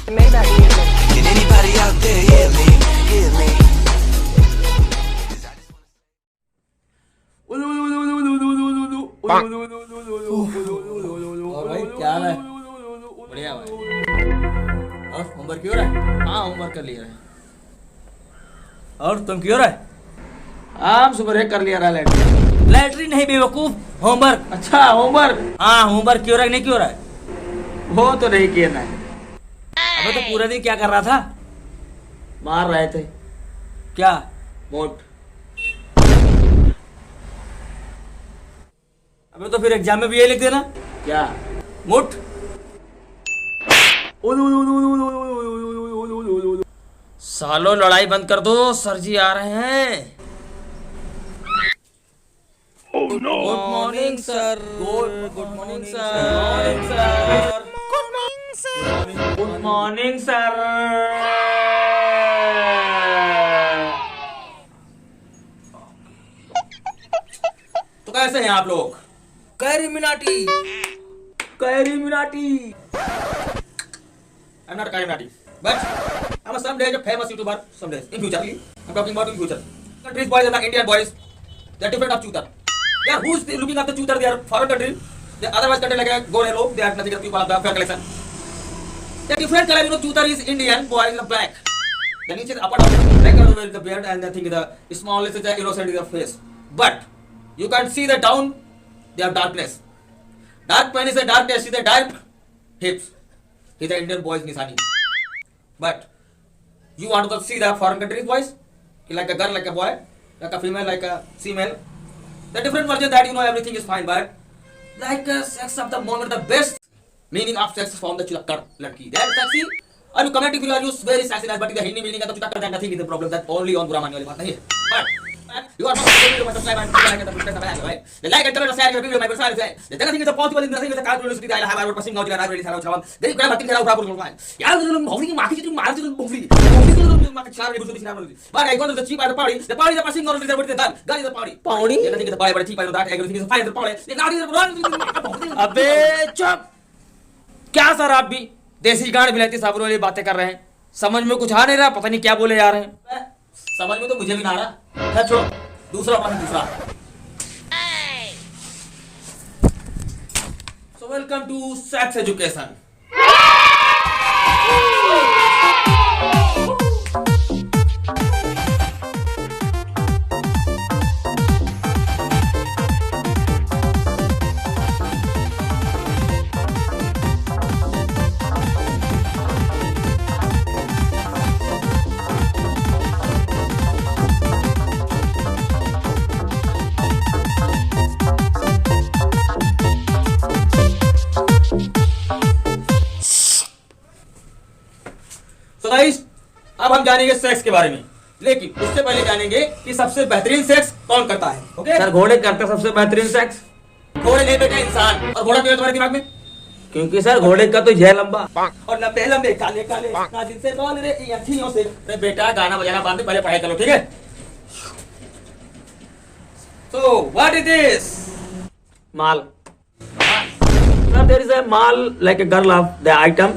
Maybach music. Can anybody out there hear me? Hear me? और भाई क्या हाल है? बढ़िया भाई। और होमवर्क क्यों रहा है? हाँ होमवर्क कर लिया है। और तुम क्यों रहा है? हाँ सुबह कर लिया रहा लैट्रिन। लैट्रिन नहीं बेवकूफ, होमवर्क। अच्छा होमवर्क। हाँ होमवर्क क्यों रहा है? नहीं क्यों रहा है? वो तो नहीं किया ना। अबे तो पूरा दिन क्या कर रहा था? मार रहे थे। क्या? मोट। अबे तो फिर एग्जाम में भी यही लिख देना। क्या? मुठ। सालो लड़ाई बंद कर दो, सर जी आ रहे हैं। Good morning sir. Good morning sir. Good morning sir. तो कैसे हैं आप लोग? CarryMinati. I'm not Illuminati, but I'm a someday a famous YouTuber. Someday in future, I'm talking about in future. Countries boys and the Indian boys, they're different of shooter. They are who's looking after shooter? They are foreign country. They otherwise country like a go hello. They are nothing but people of the fair collection. The different color, you know, shooter is Indian, boy is the black. The niche is upper black color with the beard and the thing is the smallest is the innocent is the face. But you can see the down, they have darkness. Dark pen is a darkness, is the dark hips. He's the Indian boys Nisani. But you want to see the foreign countries boys? Like a girl, like a boy, like a female, like a female. The different version that you know everything is fine, but like sex of the moment, the best meaning of sex from the chulakkar ladki. That sexy. Are you commenting if you are used very sexy, but in the Hindi meaning of the chulakkar, then nothing is the problem. That only on Buramani wali baat nahi hai. But you are not going to subscribe and like the video, right? The like and comment, share the video, my personal say. The thing is possible in nothing is a card university. I have passing out. I really have chawam. Then you can batin kara upra pura. यार तुम भौरी माखी तुम मार तुम भौरी तुम माखी चार नहीं बुझती चार नहीं but I go to the cheap at the party is passing out the birthday done God is the party the thing is the party but cheap I know that everything is fine the party the God is the अबे चुप क्या sir आप भी देसी गाड़ बिलाती साबुन वाली बातें कर रहे हैं समझ में कुछ आ नहीं रहा पता नहीं क्या बोले जा रहे हैं समझ में तो मुझे भी ना आ रहा है छोड़ो दूसरा प्रश्न दूसरा so welcome to sex education तो गाइस अब हम जानेंगे सेक्स के बारे में लेकिन उससे पहले जानेंगे कि सबसे बेहतरीन सेक्स कौन करता है ओके सर घोड़े करते हैं सबसे बेहतरीन सेक्स घोड़े नहीं बेटा इंसान और घोड़ा क्यों तुम्हारे दिमाग में क्योंकि सर घोड़े का तो यह लंबा और लंबे लंबे काले काले ना जिनसे बोल रे अखियों से अरे बेटा गाना बजाना बांध पहले पढ़ाई करो ठीक है so what is this mal sir there is a mal like a girl of the item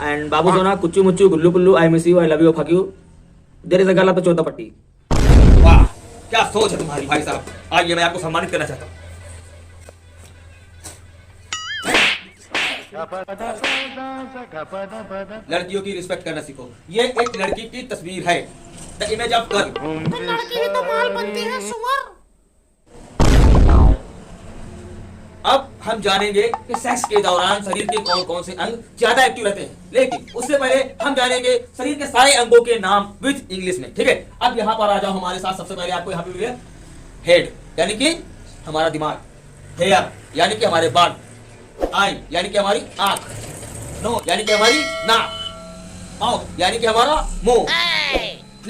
and बाबू सोना कुच्चू मुच्चू गुल्लू पुल्लू I miss you I love you fuck you there is a girl of the 14 पट्टी वाह क्या सोच है तुम्हारी भाई साहब आइए मैं आपको सम्मानित करना चाहता हूं लड़कियों की रिस्पेक्ट करना सीखो ये एक लड़की की तस्वीर है द इमेज ऑफ गर्ल लड़की तो माल बनती है सुअर अब हम जानेंगे कि सेक्स के दौरान शरीर के कौन कौन से अंग ज्यादा एक्टिव रहते हैं लेकिन उससे पहले हम जानेंगे शरीर के सारे अंगों के नाम विद इंग्लिश में ठीक है अब यहाँ पर आ जाओ हमारे साथ सबसे पहले आपको यहाँ पे मिले हेड यानी कि हमारा दिमाग हेयर यानी कि हमारे बाल आई यानी कि हमारी आंख नो यानी कि हमारी नाक माउथ यानी कि हमारा मुंह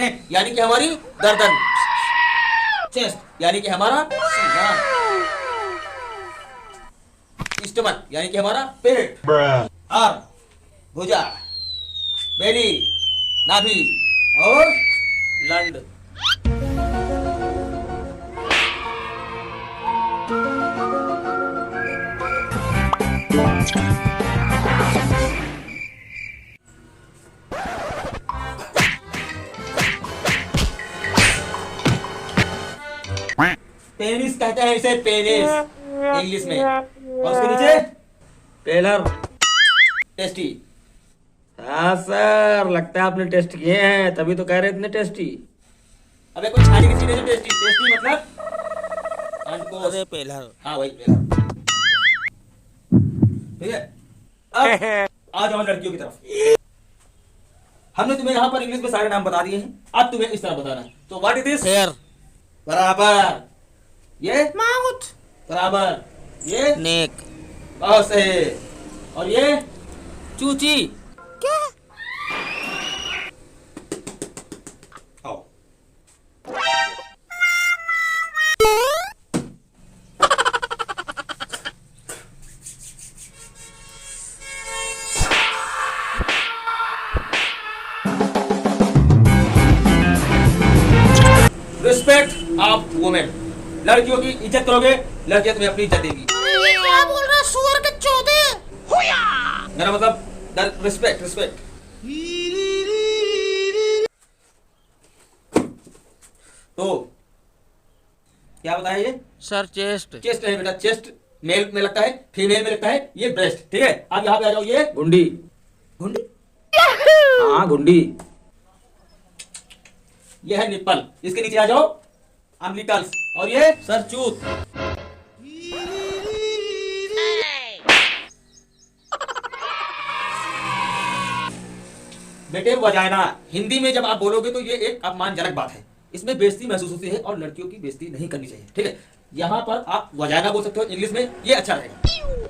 नेक यानी कि हमारी गर्दन चेस्ट यानी कि हमारा सीना स्टमक यानी कि हमारा पेट आर्म भुजा बेली नाभि और लंड कहते हैं इसे पेनिस इंग्लिश में, और उसके नीचे पेलर टेस्टी। हाँ सर, लगता है आपने टेस्ट किए हैं, तभी तो कह रहे इतने टेस्टी। अबे कोई खाने की चीज है जो टेस्टी, टेस्टी मतलब अंडकोश। अरे पेलर। हाँ वही पेलर, ठीक है। अब आ जाओ लड़कियों की तरफ। हमने तुम्हें यहाँ पर इंग्लिश में सारे नाम बता दिए हैं, अब तुम्हें इस तरह बताना है। तो व्हाट इज दिस? हेयर। बराबर। ये माउथ। बराबर। ये नेक। बहुत सही। और ये चूची। क्या? आओ। रिस्पेक्ट ऑफ वुमेन, लड़कियों की इज्जत करोगे, लड़कियां तुम्हें अपनी इज्जत देगी। ये क्या बोल रहा सुअर के चौधे? मेरा मतलब रिस्पेक्ट, रिस्पेक्ट। तो क्या बताया ये? Sir chest. चेस्ट है बेटा, चेस्ट मेल में लगता है, फीमेल में लगता है ये ब्रेस्ट, ठीक है। अब यहाँ पे आ जाओ, ये गुंडी। गुंडी? हाँ गुंडी। ये है निप्पल, इसके नीचे आ जाओ अम्बिकल्स, और ये सर चूत। बेटे वजाइना, हिंदी में जब आप बोलोगे तो ये एक अपमानजनक बात है, इसमें बेइज्जती महसूस होती है और लड़कियों की बेइज्जती नहीं करनी चाहिए, ठीक है। यहाँ पर आप वजाइना बोल सकते हो इंग्लिश में, ये अच्छा रहेगा।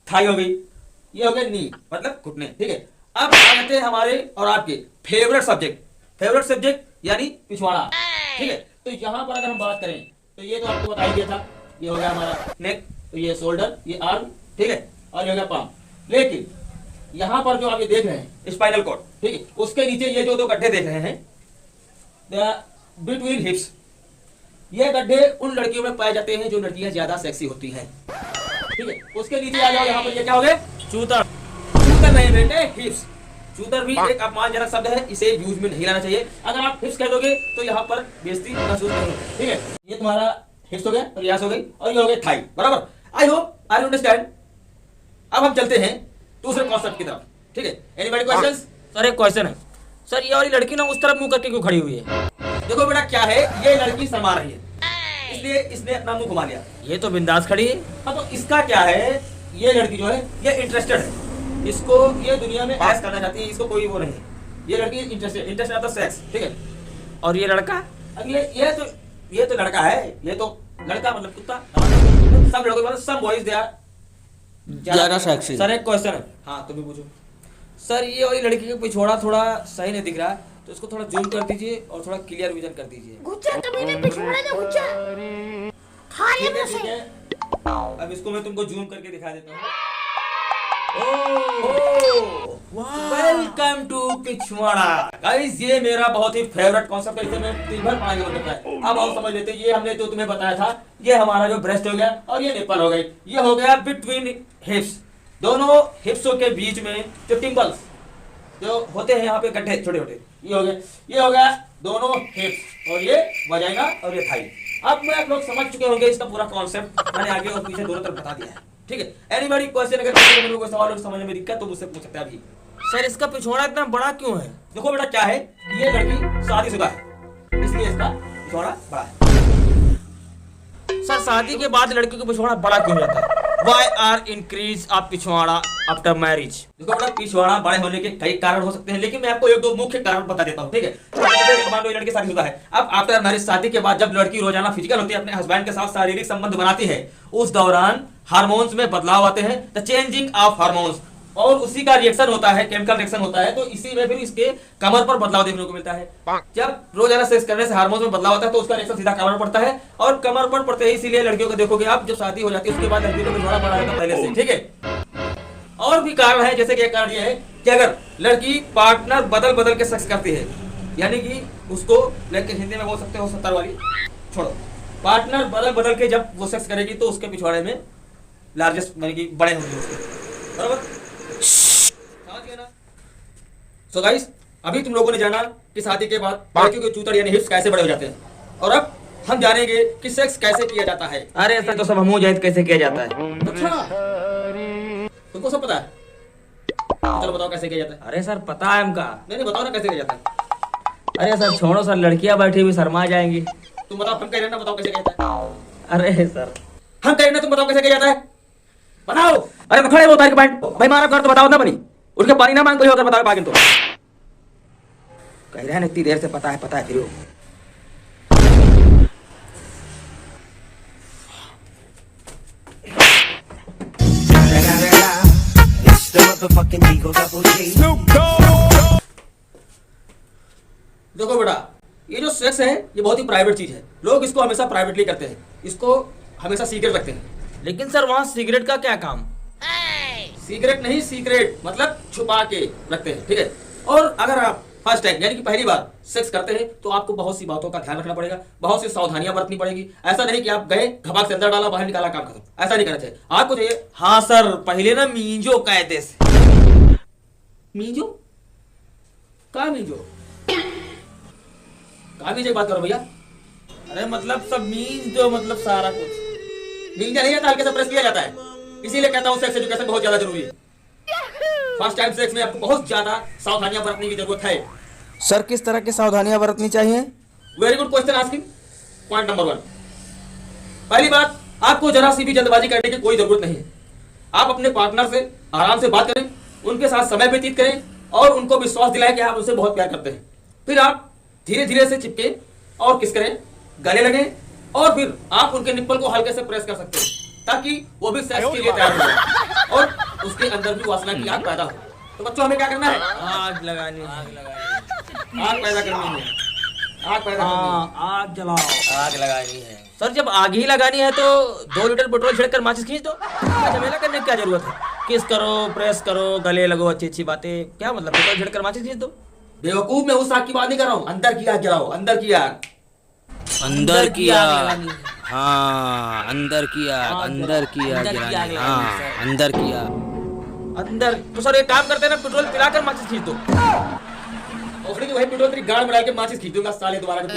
थाई हो गई, ये हो गया नी मतलब घुटने, ठीक है। अब आ जाते हैं हमारे और आपके फेवरेट सब्जेक्ट, फेवरेट सब्जेक्ट यानी पिछवाड़ा, ठीक है। तो यहाँ पर अगर हम बात करें तो ये तो आपको बता ही दिया था, ये हो गया हमारा नेक, तो ये शोल्डर, ये आर्म, ठीक है, और ये हो गया पाम। लेकिन यहाँ पर जो आप ये देख रहे हैं स्पाइनल कॉर्ड, ठीक है, उसके नीचे ये जो दो गड्ढे देख रहे हैं बिटवीन हिप्स, ये गड्ढे उन लड़कियों में पाए जाते हैं जो लड़कियां ज्यादा सेक्सी होती हैं, ठीक है। उसके नीचे आ जाओ, यहाँ पर ये क्या हो गए? चूतर। चूतर नहीं बेटे, हिप्स। चूतर भी एक अपमानजनक शब्द है, इसे यूज में नहीं लाना चाहिए। अगर आप हिप्स कह दोगे तो यहाँ पर बेइज्जती महसूस नहीं होगी, ठीक है। ये तुम्हारा हिप्स हो गया, रियास हो गई, और ये हो गया थाई, बराबर। I hope I understand. अब हम चलते हैं दूसरे कॉन्सेप्ट की तरफ, ठीक है। Anybody questions? सर एक क्वेश्चन है सर, ये वाली लड़की ना उस तरफ मुंह करके क्यों खड़ी हुई है? देखो बेटा क्या है, ये लड़की शर्मा रही है, इसलिए इसने अपना मुंह घुमा लिया। ये तो बिंदास खड़ी है। हाँ तो इसका क्या है, ये लड़की जो है ये इंटरेस्टेड है, इसको ये दुनिया में ऐश करना चाहती है, इसको कोई वो नहीं है। ये लड़की इंटरेस्टेड ऑफ सेक्स, ठीक है। और ये लड़का, अब ये तो लड़का है, ये तो लड़का मतलब कुत्ता। सब लड़कों मतलब सब बॉयज दे आर ज्यादा सेक्सी। सर एक क्वेश्चन है, हाँ तुम भी पूछो। सर ये वाली लड़की का पिछवाड़ा थोड़ा सही नहीं दिख रहा, तो इसको थोड़ा जूम कर दीजिए और थोड़ा क्लियर विजन कर दीजिए। गुच्चा तो मैंने पिछवाड़े में गुच्चा खा ठीक लिया है, ठीक मुझसे। है। अब इसको मैं तुमको जूम करके दिखा देता हूँ। वेलकम टू पिछवाड़ा गाइस, ये मेरा बहुत ही फेवरेट कॉन्सेप्ट है, इसे मैं दिन भर पढ़ाने को लगता है। अब आओ समझ लेते हैं, ये हमने जो तुम्हें बताया था, ये हमारा जो ब्रेस्ट हो गया और ये निप्पल हो गई, ये हो गया बिटवीन हिप्स, दोनों हिप्सों के बीच में जो टिम्पल्स जो होते हैं यहाँ पे गड्ढे छोटे छोटे, ये हो गए, ये हो गया दोनों हिप्स, और ये वजाइना और ये थाई। अब मैं आप लोग समझ चुके होंगे इसका पूरा कॉन्सेप्ट, मैंने आगे और पीछे दोनों तरफ बता दिया है, ठीक है। एनीबॉडी क्वेश्चन, अगर किसी को कोई सवाल समझने में दिक्कत तो मुझसे पूछ सकते हैं अभी। सर इसका पिछवाड़ा इतना बड़ा क्यों है? देखो बेटा क्या है, ये लड़की शादीशुदा है, इसलिए इसका पिछवाड़ा बड़ा है। सर शादी के बाद लड़की का पिछवाड़ा बड़ा क्यों रहता है? Why are increase of पिछवाड़ा after marriage? देखो बेटा पिछवाड़ा बड़े होने के कई कारण हो सकते हैं, लेकिन मैं आपको एक दो मुख्य कारण बता देता हूँ, ठीक है। मान लो लड़की शादीशुदा है, अब आफ्टर मैरिज, शादी के बाद जब लड़की रोजाना फिजिकल होती है, अपने हस्बैंड के साथ शारीरिक संबंध बनाती है, उस दौरान हार्मोन्स में बदलाव आते हैं, द चेंजिंग ऑफ हार्मोन्स, और उसी का रिएक्शन होता है, केमिकल रिएक्शन होता है, तो इसी में फिर इसके कमर पर बदलाव देखने को मिलता है। जब रोजाना सेक्स करने से हार्मोन्स में बदलाव होता है तो उसका रिएक्शन सीधा कमर पर पड़ता है, और कमर पर पड़ते ही इसीलिए लड़कियों को देखोगे आप, जब शादी हो जाती है उसके बाद लड़कियों को पिछवाड़ा बड़ा रहता है पहले से, ठीक है। और भी कारण है, जैसे कि एक कारण यह है कि अगर लड़की पार्टनर बदल बदल के सेक्स करती है, यानी कि उसको, लेकिन हिंदी में बोल सकते हो 70 वाली छोड़ो, पार्टनर बदल बदल के जब वो सेक्स करेगी तो उसके पिछवाड़े में लार्जेस्ट यानी कि बड़े होंगे उसके, बराबर। सो गाइस, अभी तुम लोगों ने जाना कि शादी के बाद लड़कियों के चूतर यानी हिप्स कैसे बड़े हो जाते हैं, और अब हम जानेंगे कि सेक्स कैसे किया जाता है। अरे ऐसा तो सब हमू जाहिद कैसे किया जाता है। अच्छा, तुमको सब पता है? तो चलो बताओ कैसे किया जाता है। अरे सर पता है हमका। नहीं बताओ ना कैसे किया जाता है। अरे सर छोड़ो सर, लड़कियां बैठी हुई शर्मा जाएंगी। तुम बताओ, हम कह रहे हैं ना, बताओ कैसे किया जाता है। अरे सर हम कह रहे हैं ना, तुम बताओ कैसे किया जाता है। बताओ। अरे तो खड़े हो उतार के बैठ भाई, मारा कर तो बताओ ना बनी, उठ के पानी ना मांग कोई होकर बताओ बाकी तो कह रहे हैं इतनी देर से पता है फिर वो। It's the motherfucking Eagle Double G. देखो बेटा, ये जो सेक्स है ये बहुत ही प्राइवेट चीज है। लोग इसको हमेशा प्राइवेटली करते हैं, इसको हमेशा सीक्रेट रखते हैं। लेकिन सर वहाँ सिगरेट का क्या काम? सीक्रेट नहीं, सीक्रेट मतलब छुपा के रखते हैं, ठीक है। और अगर आप फर्स्ट टाइम यानी कि पहली बार सेक्स करते हैं तो आपको बहुत सी बातों का ध्यान रखना पड़ेगा, बहुत सी सावधानियां बरतनी पड़ेगी। ऐसा नहीं कि आप गए घबाक से अंदर डाला बाहर निकाला काम खत्म, ऐसा नहीं करना चाहिए। आपको चाहिए हाँ सर, पहले ना मींजो कायदे से। मींजो का मींजो का मींजो की बात करो भैया। अरे मतलब सब मींज दो, मतलब सारा कुछ मींजा नहीं जाता, हल्के से प्रेस किया जाता है। इसीलिए कहता हूँ सेक्स एजुकेशन बहुत ज्यादा जरूरी है। फर्स्ट टाइम सेक्स में आपको बहुत ज्यादा सावधानियां बरतने की जरूरत है। सर किस तरह की सावधानियां बरतनी चाहिए? Very good question asking. Point number 1, पहली बात, आपको जरा सी भी जल्दबाजी करने की कोई जरूरत नहीं है। आप अपने पार्टनर से आराम से बात करें, उनके साथ समय व्यतीत करें और उनको विश्वास दिलाएं कि आप उनसे बहुत प्यार करते हैं। फिर आप धीरे धीरे से चिपके और किस करें, गले लगें और फिर आप उनके निप्पल को हल्के से प्रेस कर सकते हैं ताकि वो भी सेक्स के लिए तैयार हो जाए और उसके अंदर भी वासना की आग पैदा हो। तो बच्चों हमें क्या करना है? आग लगानी, आग पैदा करनी है, आग पैदा करनी है। हाँ आग जलाओ, आग लगानी है। सर जब आग ही लगानी है तो 2 लीटर पेट्रोल छिड़कर माचिस खींच दो, झमेला करने की क्या जरूरत है? किस करो, प्रेस करो, गले लगो, अच्छी अच्छी बातें, क्या मतलब पेट्रोल छिड़कर माचिस खींच दो। बेवकूफ, मैं उस आग की बात नहीं कर रहा हूँ, अंदर की आग जलाओ, अंदर की आग। अंदर की आग, लगानी है। हाँ अंदर की आग, अंदर की आग जलानी, हाँ अंदर की आग। अंदर तो सर एक काम करते हैं ना, पेट्रोल पिलाकर माचिस खींच दो। ओखड़ी की वही पेट्रोल तेरी गाड़ में डाल के माचिस खींच दूंगा साले दोबारा जब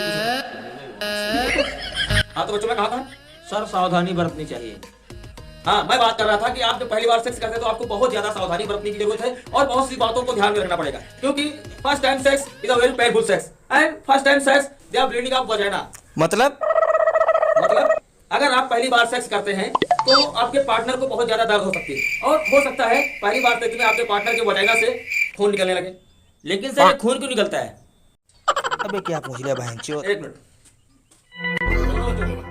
हाँ तो बच्चों में कहा था सर सावधानी बरतनी चाहिए। हाँ, मैं बात कर रहा था कि आप जब पहली बार सेक्स करते हैं तो आपको बहुत ज्यादा सावधानी बरतने की जरूरत है और बहुत सी बातों को ध्यान में रखना पड़ेगा, क्योंकि first time sex is a very painful sex and first time sex they are bleeding of vagina. मतलब अगर आप पहली बार सेक्स करते हैं तो आपके पार्टनर को बहुत ज्यादा दर्द हो सकती है और हो सकता है पहली बार सेक्स में आपके पार्टनर के वजाइना से खून निकलने लगे। लेकिन सर ये खून क्यों निकलता है? अबे क्या पूछ लिया बहनचोद। एक मिनट,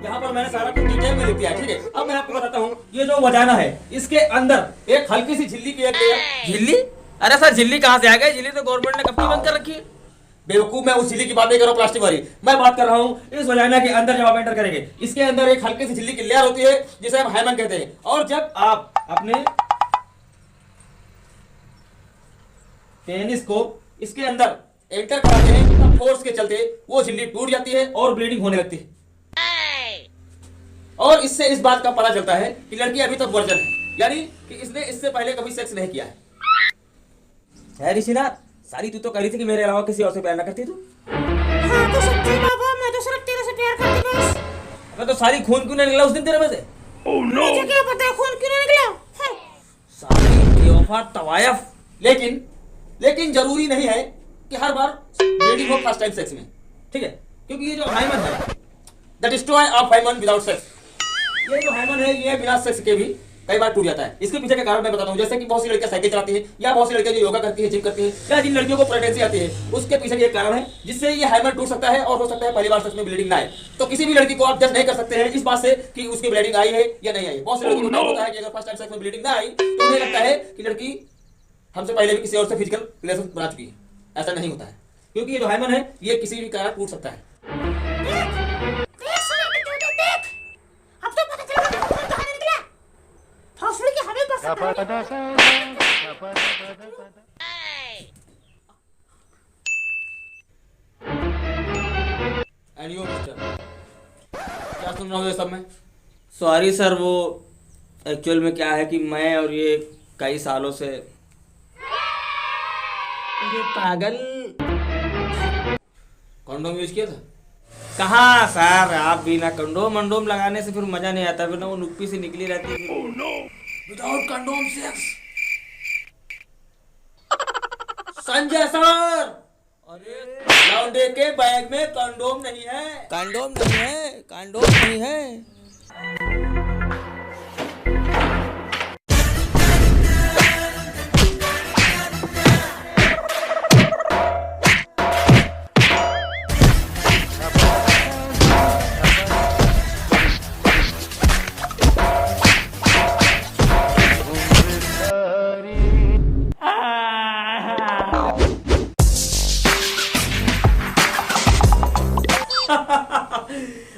यहाँ पर मैंने सारा कुछ डिटेल में लिख दिया है, ठीक है। अब मैं आपको बताता हूँ, ये जो वजाना है इसके अंदर एक हल्की सी झिल्ली की एक लेयर। झिल्ली? अरे सर झिल्ली कहाँ से आ गई? झिल्ली तो गवर्नमेंट ने कब की बंद कर रखी है। बेवकूफ, मैं उस झिल्ली की बात नहीं कर रहा हूँ प्लास्टिक वाली, मैं बात कर रहा हूँ इस वजाना के अंदर जब आप एंटर करेंगे इसके अंदर एक हल्की सी झिल्ली की लेयर होती है जिसे हम हाइमन कहते हैं। और जब आप अपने पेनिस को इसके अंदर एंटर कराते हैं तब फोर्स के चलते वो झिल्ली टूट जाती है और ब्लीडिंग होने लगती है। और इससे इस बात का पता चलता है कि लड़की अभी तक वर्जन है, यानी कि इसने इससे पहले कभी सेक्स नहीं किया है। ऋषिनाथ, सारी तू तो कह रही थी कि मेरे अलावा किसी और से प्यार ना करती तू। हाँ तो सच्ची बाबा, मैं तो सिर्फ तेरे से प्यार करती बस। अबे तो सारी खून क्यों नहीं निकला उस दिन तेरे में से? मुझे क्या पता है खून क्यों नहीं निकला? हाँ। सारी बेवफा तवायफ। लेकिन जरूरी नहीं है कि हर बार ब्लीडिंग हो फर्स्ट टाइम सेक्स में, ठीक है। क्योंकि ये जो हाइमन है the destroy of hymen without sex, ये जो हाइमन है ये बिना सेक्स के भी कई बार टूट जाता है। इसके पीछे का कारण मैं बताता हूँ। जैसे कि बहुत सी लड़कियां साइकिल चलाती हैं या बहुत सी लड़कियां जो योगा करती हैं, जिम करती हैं, या जिन लड़कियों को प्रेगनेंसी आती है उसके पीछे ये कारण है जिससे ये हाइमन टूट सकता है और हो सकता है पहली बार सेक्स में ब्लीडिंग ना आए। तो किसी भी लड़की को आप जज नहीं कर सकते हैं इस बात से कि उसकी ब्लीडिंग आई है या नहीं आई। बहुत सी लड़कियों को डर होता है कि अगर फर्स्ट टाइम सेक्स में ब्लीडिंग ना आई तो उन्हें लगता है कि लड़की हमसे पहले भी किसी और से फिजिकल रिलेशन बना चुकी है। ऐसा नहीं होता है, क्योंकि ये जो हाइमन है ये किसी भी कारण टूट सकता है। देख सुना तो जो देख, अब तो पता चला कि खून कहाँ निकला। हॉस्पिटल की हमें बस एंड यू मिस्टर, क्या सुन रहा हूँ ये सब में? सॉरी सर, वो एक्चुअल में क्या है कि मैं और ये कई सालों से ये पागल कॉन्डोम यूज किया था? कहाँ सर, आप बिना कंडोम मंडोम लगाने से फिर मजा नहीं आता, फिर ना वो नुक्पी से निकली रहती है। Without condom sex. Sanjay sir, अरे लौंडे के बैग में कंडोम नहीं है। कंडोम नहीं है, कंडोम नहीं है।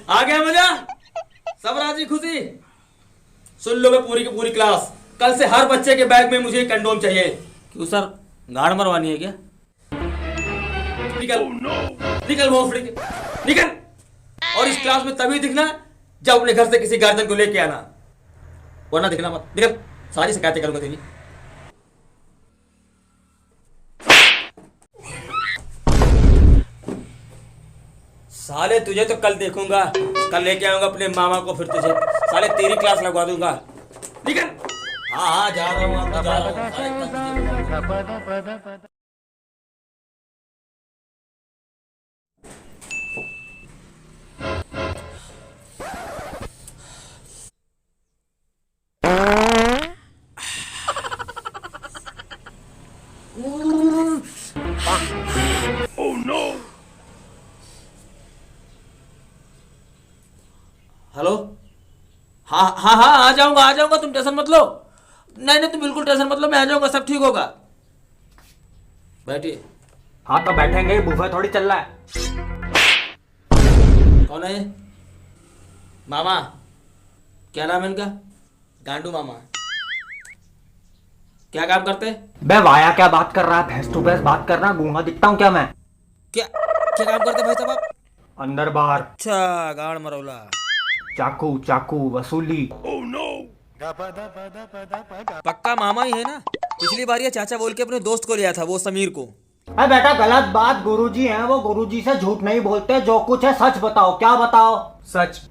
आ गया मजा, सब राजी खुशी। सुन लो मैं पूरी की पूरी क्लास, कल से हर बच्चे के बैग में मुझे कंडोम चाहिए। क्यों सर, गाड़ मरवानी है क्या? निकल निकल भोसड़ी के, निकल। और इस क्लास में तभी दिखना जब अपने घर से किसी गार्जियन को लेके आना, वरना दिखना मत। निकल, सारी शिकायतें करूंगा तेरी। साले तुझे तो कल देखूंगा, कल लेके आऊंगा अपने मामा को, फिर तुझे साले तेरी क्लास लगवा दूंगा। निकल। हाँ हाँ जा रहा हूँ, आपको जा रहा हूँ। सारे क्लास तुझे- हेलो, हाँ हाँ हाँ, आ जाऊंगा, तुम टेंशन मत लो। नहीं नहीं, तुम बिल्कुल टेंशन मत लो, मैं आ जाऊंगा, सब ठीक होगा। बैठिए। हाँ तो बैठेंगे, बुफे थोड़ी चल रहा है। कौन है ये? मामा। क्या नाम है इनका? गांडू मामा। क्या काम करते हैं? बे वाया क्या बात कर रहा है, फेस टू फेस बात करना, गूंगा दिखता हूँ क्या मैं? क्या क्या काम करते भाई साहब आप? अंदर बाहर, अच्छा, गाड़ मरौला। चाकू चाकू वसूली। पक्का मामा ही है ना? पिछली बार ये चाचा बोल के अपने दोस्त को लिया था, वो समीर को। अरे बेटा गलत बात, गुरुजी हैं वो, गुरुजी से झूठ नहीं बोलते, जो कुछ है सच बताओ। क्या बताओ? सच।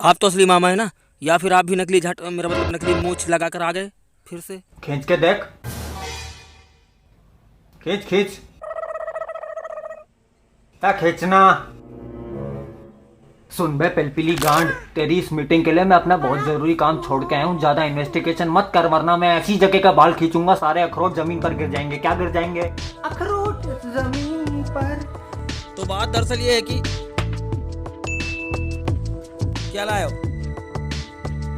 आप तो असली मामा है ना, या फिर आप भी नकली झट, मेरा मतलब नकली मूछ लगा कर आ गए फिर से? खींच के देख, खींच खींच, क्या खींचना। सुन बे पिलपिली गांड, तेरी इस मीटिंग के लिए मैं अपना बहुत जरूरी काम छोड़ के आया हूँ। ज्यादा इन्वेस्टिगेशन मत कर, वरना मैं ऐसी जगह का बाल खींचूंगा सारे अखरोट जमीन पर गिर जाएंगे। क्या गिर जाएंगे? अखरोट जमीन पर। तो बात दरअसल ये है कि क्या लाए हो?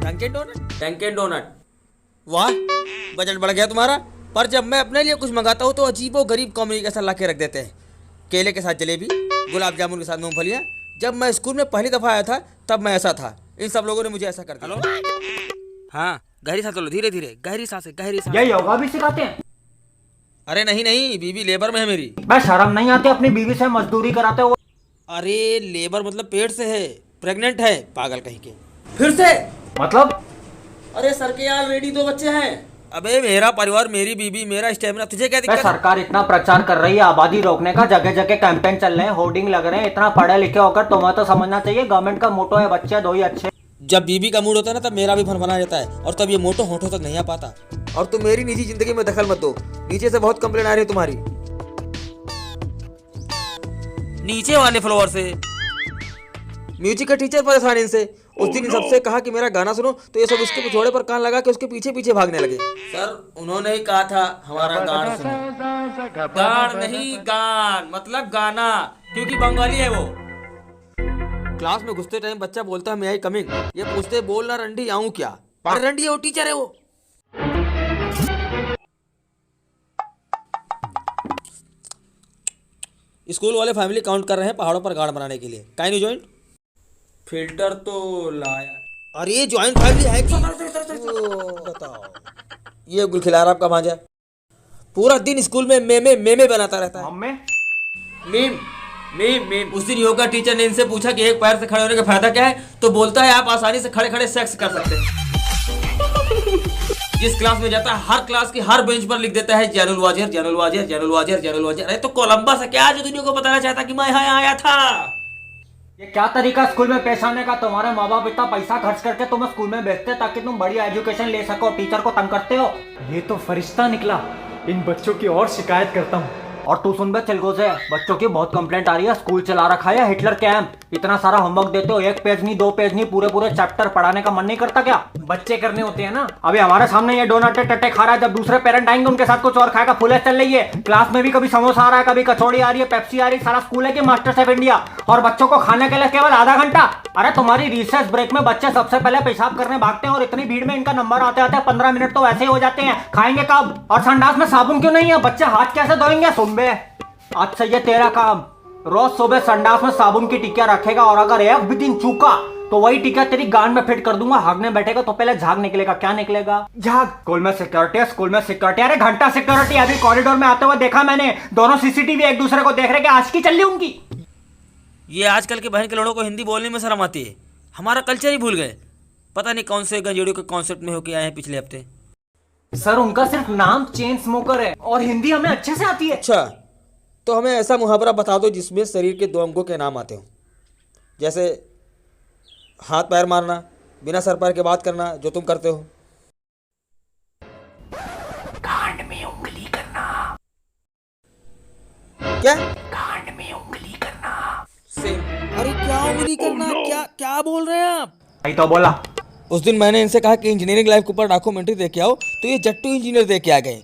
Dunkin donut? Dunkin donut. वाह, बजट बढ़ गया तुम्हारा। पर जब मैं अपने लिए कुछ मंगाता हूँ तो अजीबो गरीब कॉम्युनिकेशन ला के रख देते हैं। केले के साथ जलेबी, गुलाब जामुन के साथ मूंगफलियाँ। जब मैं स्कूल में पहली दफा आया था तब मैं ऐसा था, इन सब लोगों ने मुझे ऐसा कर दिया। हाँ, गहरी सांस लो, धीरे धीरे, गहरी सांस, गहरी सांस। ये योगा भी सिखाते हैं? अरे नहीं नहीं, बीवी लेबर में है मेरी। बे शर्म नहीं आती अपनी बीवी से मजदूरी कराते हो? अरे लेबर मतलब पेट से है, प्रेग्नेंट है, पागल कहीं के। फिर से? मतलब? अरे सर के यहाँ ऑलरेडी 2 बच्चे हैं। अबे मेरा परिवार, मेरी बीबी, मेरा स्टेमिना, तुझे क्या बे दिक्कत? सरकार इतना प्रचार कर रही है आबादी रोकने का, जगह जगह कैंपेन चल रहे हैं, होर्डिंग लग रहे हैं। इतना पढ़े लिखे होकर तुम्हें तो समझना चाहिए, गवर्नमेंट का मोटो है बच्चे दो ही अच्छे। जब बीबी का मूड होता है ना, तब मेरा भी फनफना जाता है, और तब ये मोटो होठों तक नहीं आ पाता। और तुम मेरी निजी जिंदगी में दखल मत दो। नीचे से बहुत कंप्लेन आ रही है तुम्हारी, नीचे वाले फ्लोर से। म्यूजिक का टीचर परेशान इनसे। उस दिन इन सबसे कहा कि मेरा गाना सुनो, तो ये सब उसके पिछोड़े पर कान लगा के उसके पीछे पीछे भागने लगे। सर उन्होंने ही कहा था हमारा गान सुनो। गान नहीं, गान मतलब गाना, क्योंकि बंगाली है वो। क्लास में घुसते टाइम बच्चा बोलता है मैं आई कमिंग, ये पूछते बोल ना रंडी आऊं क्या? अरे रंडी है वो, टीचर है वो। स्कूल वाले फैमिली काउंट कर रहे हैं पहाड़ों पर गाड़ बनाने के लिए। Kine you joint? फिल्टर तो लाया। अरे ये ज्वाइंट फैमिली है कि? बताओ, ये गुलखिलार आपका भांजा पूरा दिन स्कूल में मेमे बनाता रहता है। Mummy meme meme meme. उस दिन योगा टीचर ने इनसे पूछा कि एक पैर से खड़े होने का फायदा क्या है, तो बोलता है आप आसानी से खड़े खड़े सेक्स कर सकते हैं। जिस क्लास में जाता है हर क्लास की हर बेंच पर लिख देता है जैनुल वाजिर, जैनुल वाजिर, जैनुल वाजिर, जैनुल वाजिर। अरे तो कोलंबस है क्या जो दुनिया को बताना चाहता कि मैं यहाँ आया था? ये क्या तरीका स्कूल में पेश आने का? तुम्हारे माँ बाप इतना पैसा खर्च करके तुम्हें स्कूल में भेजते ताकि तुम बढ़िया एजुकेशन ले सको, टीचर को तंग करते हो। ये तो फरिश्ता निकला। इन बच्चों की और शिकायत करता हूँ। और तू सुन बे चिलगो से, बच्चों की बहुत कंप्लेंट आ रही है, स्कूल चला रखा है हिटलर कैंप। इतना सारा होमवर्क देते हो, 1 पेज नहीं 2 पेज नहीं, पूरे पूरे चैप्टर पढ़ाने का मन नहीं करता क्या? बच्चे करने होते हैं ना। अभी हमारे सामने ये डोनटे टट्टे खा रहा है, जब दूसरे पेरेंट आएंगे उनके साथ कुछ और खाएगा। फुल चल रही है क्लास में भी, कभी समोसा आ रहा है, कभी कचौड़ी आ रही है, पेप्सी आ रही है। सारा स्कूल है कि मास्टर शेफ इंडिया, और बच्चों को खाने के लिए केवल आधा घंटा। अरे तुम्हारी रिसेस ब्रेक में बच्चे सबसे पहले पेशाब करने भागते हैं और इतनी भीड़ में इनका नंबर आते आते 15 मिनट तो वैसे ही हो जाते हैं। खाएंगे कब? और संडास में साबुन क्यों नहीं है? बच्चे हाथ कैसे धोएंगे? सुन बे, आज से ये तेरा काम, रोज सुबह संडास में साबुन की टिकिया रखेगा, और अगर एक भी दिन चूका तो वही टिकिया तेरी गांड में फिट कर दूंगा। भागने बैठेगा तो पहले झाग निकलेगा। क्या निकलेगा? झाग। स्कूल में सिक्योरिटी है, स्कूल में सिक्योरिटी। अरे घंटा सिक्योरिटी। अभी कॉरिडोर में आते हुए देखा मैंने, दोनों सीसीटीवी एक दूसरे को देख रहे, आज की चल रही उनकी। ये आजकल के बहन के लड़ों को हिंदी बोलने में शर्म आती है, हमारा कल्चर ही भूल गए। पता नहीं कौन से गंजेड़ियों के कॉन्सेप्ट में होके आए हैं पिछले हफ्ते। सर उनका सिर्फ नाम चेन स्मोकर है और हिंदी हमें अच्छे से आती है। अच्छा, तो हमें ऐसा मुहावरा बता दो जिसमें शरीर के 2 अंगों के नाम आते हो, जैसे हाथ पैर मारना, बिना सर पैर के बात करना, जो तुम करते हो। कांड में उंगली करना। क्या? कांड में उंगली करना। अरे क्या उंगली करना? क्या क्या बोल रहे हैं आप? नहीं तो बोला। उस दिन मैंने इनसे कहा कि इंजीनियरिंग लाइफ के ऊपर डॉक्यूमेंट्री देख के आओ, तो ये जट्टू इंजीनियर देख के आ गए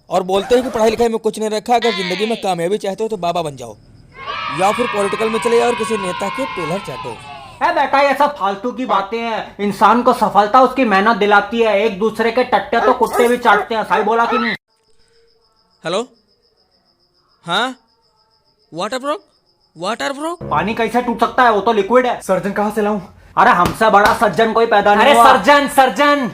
और बोलते हैं कि पढ़ाई लिखाई में कुछ नहीं रखा, अगर जिंदगी में कामयाबी चाहते हो तो बाबा बन जाओ या फिर पॉलिटिकल में चले जाओ और किसी नेता के पिलर चाटो। है बेटा, ये सब फालतू की बातें हैं। इंसान को सफलता उसकी मेहनत दिलाती है। एक दूसरे के टट्टे तो कुत्ते भी चाटते हैं। सही बोला कि नहीं? हेलो, हाँ, वाटर ब्रो। पानी कैसे टूट सकता है? वो तो लिक्विड है। सर्जन कहाँ से लाऊं? अरे हमसे बड़ा सज्जन कोई पैदा नहीं हुआ। सर्जन।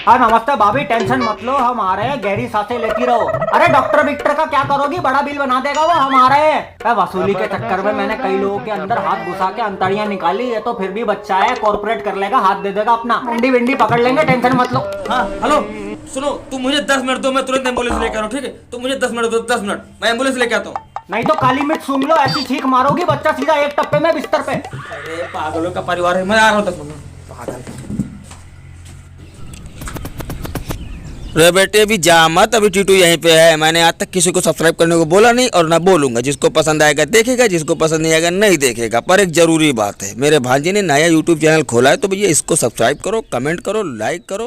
हाँ नमस्ते भाभी, टेंशन मत लो, हम आ रहे हैं, गहरी सांसें लेती रहो। अरे डॉक्टर विक्टर का क्या करोगी? बड़ा बिल बना देगा वो, हम आ रहे हैं। वसूली के चक्कर में मैंने कई लोगों के अंदर हाथ घुसा के अंतड़ियां निकाली। ये तो फिर भी बच्चा है, कॉर्पोरेट कर लेगा, हाथ दे देगा अपना। अंडी विंडी पकड़ लेंगे, टेंशन मत लो। हाँ हेलो, सुनो, तुम मुझे 10 मिनट दो, मैं तुरंत एम्बुलेंस लेकर आऊँ, ठीक है? तुम मुझे 10 मिनट दो, 10 मिनट, मैं एम्बुलेंस लेके आता हूँ। नहीं तो काली मिर्च सूंघ लो, ऐसी छींक मारोगी बच्चा सीधा एक टप्पे में बिस्तर पे। अरे पागलों का परिवार है, मैं आ रहा हूँ 10 मिनट। पागल। रे बेटे अभी जा मत, अभी टीटू यहीं पे है। मैंने आज तक किसी को सब्सक्राइब करने को बोला नहीं और ना बोलूंगा। जिसको पसंद आएगा देखेगा, जिसको पसंद नहीं आएगा नहीं देखेगा। पर एक जरूरी बात है, मेरे भांजे ने नया यूट्यूब चैनल खोला है, तो भैया इसको सब्सक्राइब करो, कमेंट करो, लाइक करो।